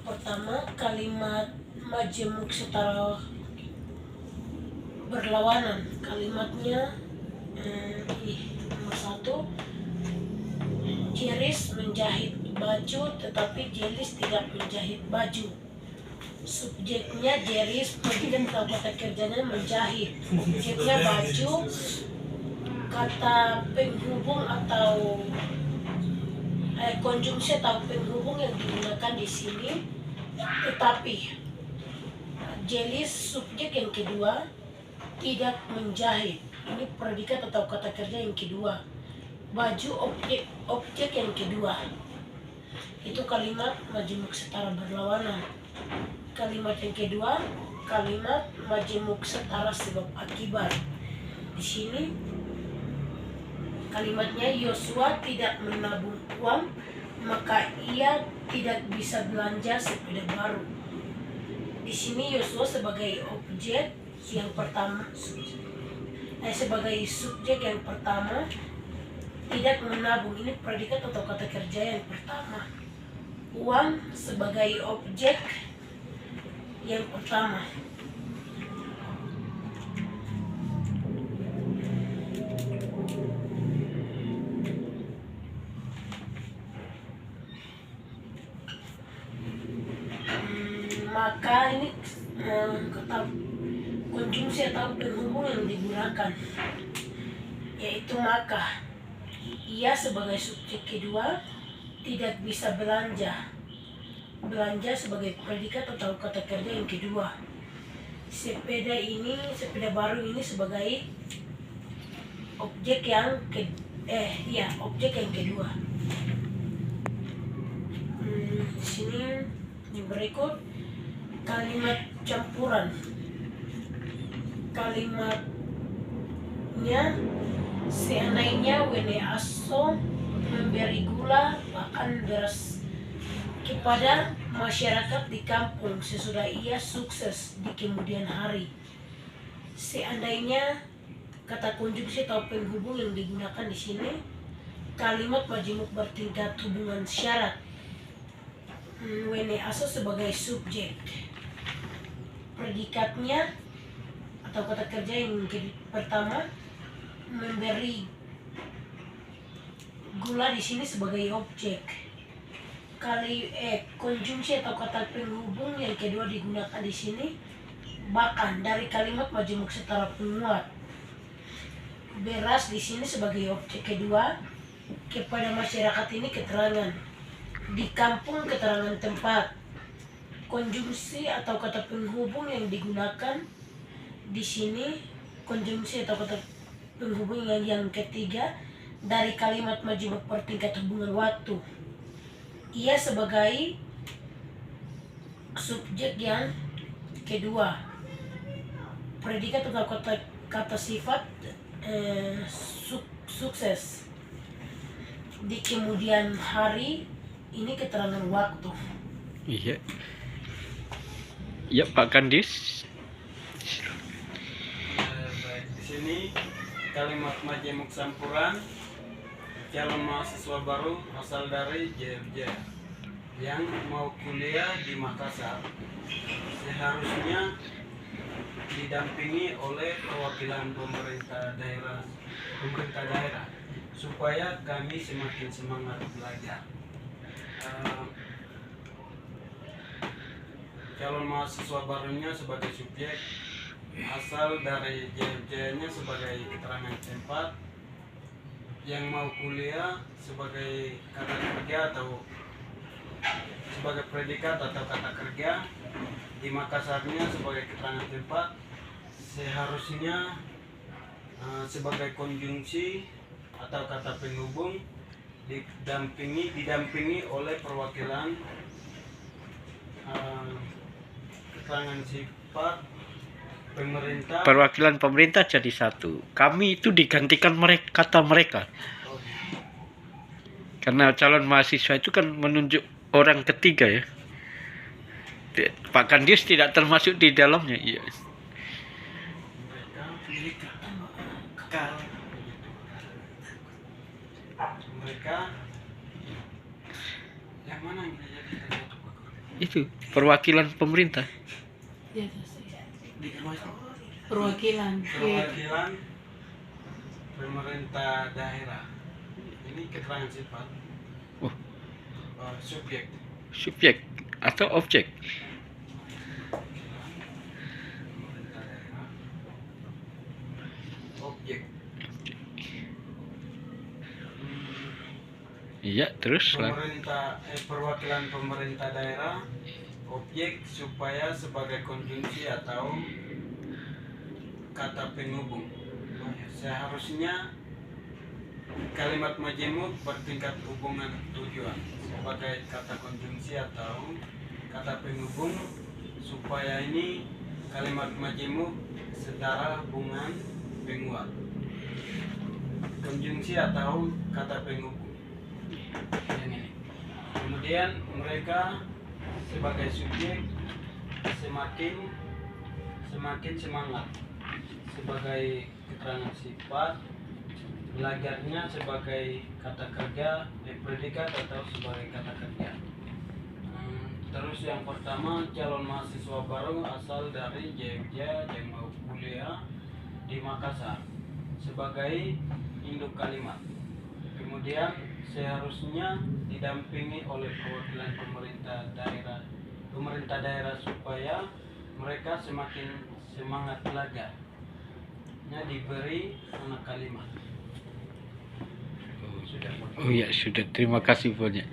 pertama kalimat majemuk setara berlawanan. Kalimatnya nomor 1, Jeris menjahit baju tetapi Jelis tidak menjahit baju. Subjeknya Jeris, pendidik atau kata kerjanya menjahit. Objeknya baju. Kata penghubung atau konjungsi atau penghubung yang digunakan di sini tetapi. Jelis subjek yang kedua, tidak menjahit. Ini predikat atau kata kerja yang kedua. Baju objek yang kedua. Itu kalimat majemuk setara berlawanan. Kalimat yang kedua, kalimat majemuk setara sebab akibat. Di sini kalimatnya Yosua tidak menabung uang, maka ia tidak bisa belanja sepeda baru. Di sini Yosua sebagai objek yang pertama, sebagai subjek yang pertama, tidak menabung. Ini predikat atau kata kerja yang pertama. Uang sebagai objek yang pertama. Maka ini kata konjungsi atau penghubung yang digunakan, yaitu maka. Ia sebagai subjek kedua tidak bisa belanja. Belanja sebagai predikat atau kata kerja yang kedua. Sepeda baru ini sebagai objek yang objek yang kedua. Di sini yang berikut kalimat campuran. Kalimatnya seandainya Wene Aso memberi gula bahkan beras kepada masyarakat di kampung sesudah ia sukses di kemudian hari. Seandainya kata konjungsi atau penghubung yang digunakan di sini kalimat majemuk bertingkat hubungan syarat. Wene Aso sebagai subjek. Predikatnya atau kata kerja yang pertama memberi gula di sini sebagai objek. Konjungsi atau kata penghubung yang kedua digunakan di sini bahkan dari kalimat majemuk setara penguat. Beras di sini sebagai objek kedua. Kepada masyarakat ini keterangan. Di kampung keterangan tempat. Konjungsi atau kata penghubung yang digunakan di sini konjungsi atau kata penghubung yang ketiga dari kalimat majemuk bertingkat hubungan waktu. Ia sebagai subjek yang kedua. Predikat atau kata sifat sukses. Di kemudian hari ini keterangan waktu. Iya. Ya Pak Kandis. Di sini kalimat majemuk campuran calon mahasiswa baru asal dari JFJ yang mau kuliah di Makassar seharusnya didampingi oleh perwakilan pemerintah daerah supaya kami semakin semangat belajar. Calon mahasiswa barunya sebagai subjek, asal dari JFJ-nya sebagai keterangan tempat, yang mau kuliah sebagai kata kerja atau sebagai predikat atau kata kerja, di Makassarnya sebagai keterangan tempat, seharusnya sebagai konjungsi atau kata penghubung didampingi oleh perwakilan keterangan sifat pemerintah. Perwakilan pemerintah jadi satu. Kami itu digantikan kata mereka. Karena calon mahasiswa itu kan menunjuk orang ketiga ya. Pak Kandis tidak termasuk di dalamnya. Iya. Mereka yang mana yang jadi Itu perwakilan pemerintah. Di atas. Di bawah itu. Perwakilan. Perwakilan pemerintah daerah. Ini keterangan sifat Oh, subjek. subjek atau objek. Pemerintah daerah. Objek. Iya, terus lah. Perwakilan pemerintah daerah objek supaya sebagai konjungsi atau kata penghubung. Seharusnya kalimat majemuk bertingkat hubungan tujuan sebagai kata konjungsi atau kata penghubung supaya ini kalimat majemuk setara hubungan penguat. Konjungsi atau kata penghubung. Yang ini. Kemudian mereka sebagai subjek semakin semangat sebagai keterangan sifat, belajarnya sebagai kata kerja, predikat atau sebagai kata kerja. Terus yang pertama, calon mahasiswa baru asal dari Jogja yang mau kuliah di Makassar sebagai induk kalimat. Kemudian seharusnya didampingi oleh perwakilan pemerintah daerah supaya mereka semakin semangat belajar. Diberi anak kalimat. Oh ya, sudah. Terima kasih banyak.